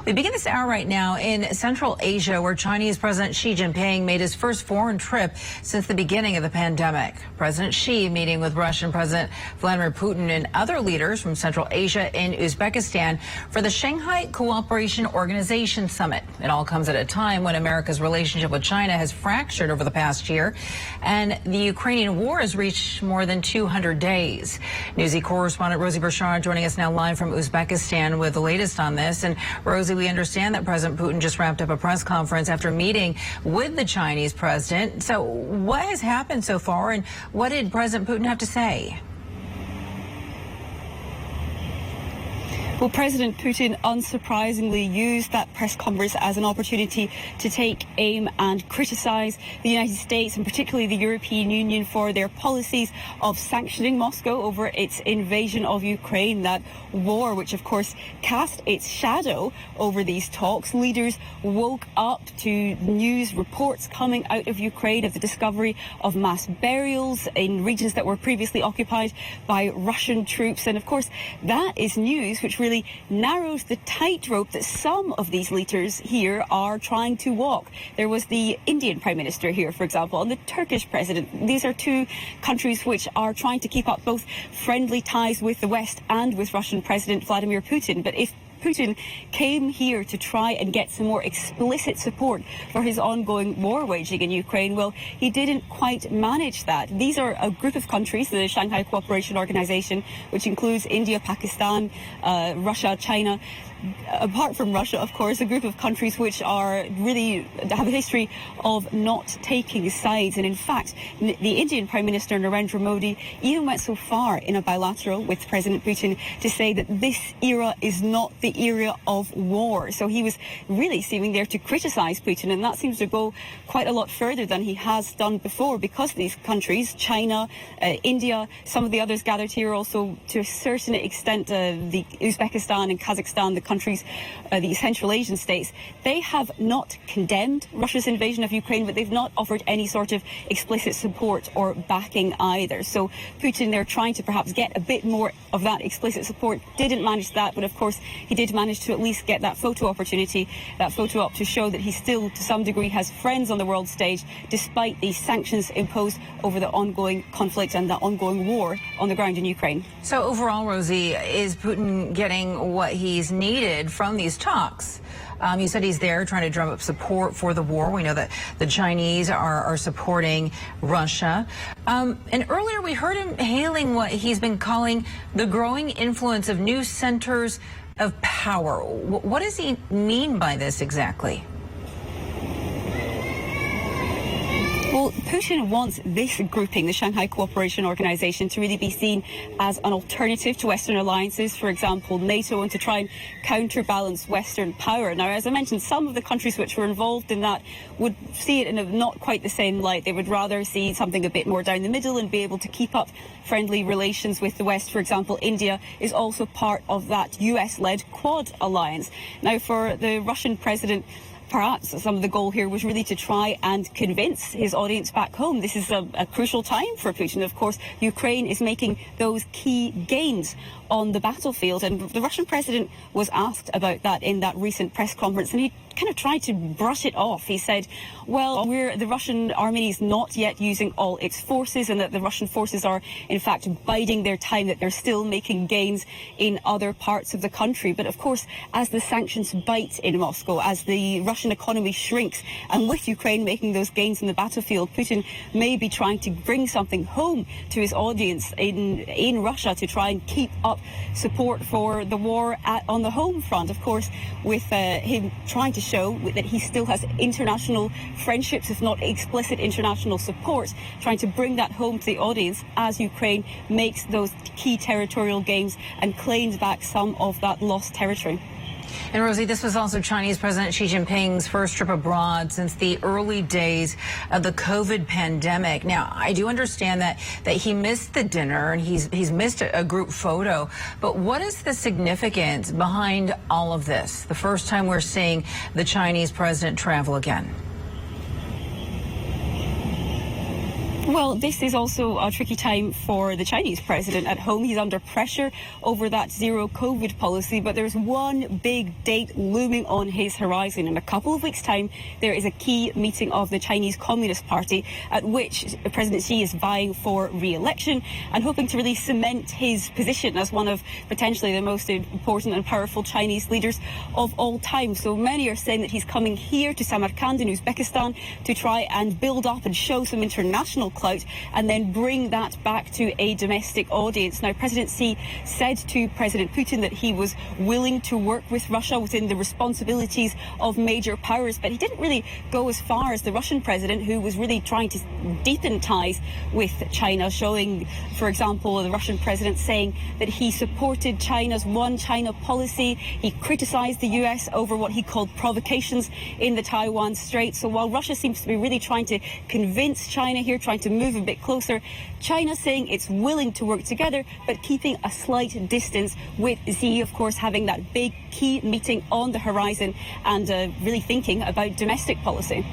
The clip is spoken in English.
We begin this hour right now in Central Asia, where Chinese President Xi Jinping made his first foreign trip since the beginning of the pandemic. President Xi meeting with Russian President Vladimir Putin and other leaders from Central Asia and Uzbekistan for the Shanghai Cooperation Organization Summit. It all comes at a time when America's relationship with China has fractured over the past year, and the Ukrainian war has reached more than 200 days. Newsy correspondent Rosie Bershar joining us now live from Uzbekistan with the latest on this. And Rosie, we understand that President Putin just wrapped up a press conference after meeting with the Chinese president. So what has happened so far, and what did President Putin have to say? Well, President Putin unsurprisingly used that press conference as an opportunity to take aim and criticise the United States and particularly the European Union for their policies of sanctioning Moscow over its invasion of Ukraine, that war which of course cast its shadow over these talks. Leaders woke up to news reports coming out of Ukraine of the discovery of mass burials in regions that were previously occupied by Russian troops, and of course that is news which really narrows the tightrope that some of these leaders here are trying to walk. There was the Indian Prime Minister here, for example, and the Turkish President. These are two countries which are trying to keep up both friendly ties with the West and with Russian President Vladimir Putin. But if Putin came here to try and get some more explicit support for his ongoing war waging in Ukraine, well, he didn't quite manage that. These are a group of countries, the Shanghai Cooperation Organization, which includes India, Pakistan, Russia, China. Apart from Russia, of course, a group of countries which are really have a history of not taking sides. And in fact, the Indian Prime Minister Narendra Modi even went so far in a bilateral with President Putin to say that this era is not the era of war. So he was really seeming there to criticize Putin, and that seems to go quite a lot further than he has done before, because these countries, China, India, some of the others gathered here also to a certain extent, the Uzbekistan and Kazakhstan, the countries, the Central Asian states, they have not condemned Russia's invasion of Ukraine, but they've not offered any sort of explicit support or backing either. So Putin, they're trying to perhaps get a bit more of that explicit support. Didn't manage that, but of course he did manage to at least get that photo opportunity, that photo op to show that he still, to some degree, has friends on the world stage, despite the sanctions imposed over the ongoing conflict and the ongoing war on the ground in Ukraine. So overall, Rosie, is Putin getting what he's needed from these talks? You said he's there trying to drum up support for the war. We know that the Chinese are supporting Russia. And earlier we heard him hailing what he's been calling the growing influence of new centers of power. What does he mean by this exactly? Well, Putin wants this grouping, the Shanghai Cooperation Organization, to really be seen as an alternative to Western alliances, for example, NATO, and to try and counterbalance Western power. Now, as I mentioned, some of the countries which were involved in that would see it in a not quite the same light. They would rather see something a bit more down the middle and be able to keep up friendly relations with the West. For example, India is also part of that US-led Quad alliance. Now, for the Russian president, perhaps some of the goal here was really to try and convince his audience back home. This is a crucial time for Putin. Of course, Ukraine is making those key gains on the battlefield, and the Russian president was asked about that in that recent press conference, and he kind of tried to brush it off. He said, well, the Russian army is not yet using all its forces, and that the Russian forces are in fact biding their time, that they're still making gains in other parts of the country. But of course, as the sanctions bite in Moscow, as the Russian economy shrinks, and with Ukraine making those gains in the battlefield, Putin may be trying to bring something home to his audience in Russia to try and keep up support for the war on the home front. Of course, with him trying to show that he still has international friendships, if not explicit international support, trying to bring that home to the audience as Ukraine makes those key territorial gains and claims back some of that lost territory. And Rosie, this was also Chinese President Xi Jinping's first trip abroad since the early days of the COVID pandemic. Now, I do understand that he missed the dinner and he's missed a group photo. But what is the significance behind all of this? The first time we're seeing the Chinese president travel again. Well, this is also a tricky time for the Chinese president at home. He's under pressure over that zero COVID policy, but there's one big date looming on his horizon. In a couple of weeks' time, there is a key meeting of the Chinese Communist Party at which President Xi is vying for re-election and hoping to really cement his position as one of potentially the most important and powerful Chinese leaders of all time. So many are saying that he's coming here to Samarkand in Uzbekistan to try and build up and show some international clout and then bring that back to a domestic audience. Now, President Xi said to President Putin that he was willing to work with Russia within the responsibilities of major powers, but he didn't really go as far as the Russian president, who was really trying to deepen ties with China, showing, for example, the Russian president saying that he supported China's one China policy. He criticized the US over what he called provocations in the Taiwan Strait. So while Russia seems to be really trying to convince China here, trying to move a bit closer, China's saying it's willing to work together, but keeping a slight distance, with Xi, of course, having that big key meeting on the horizon and really thinking about domestic policy.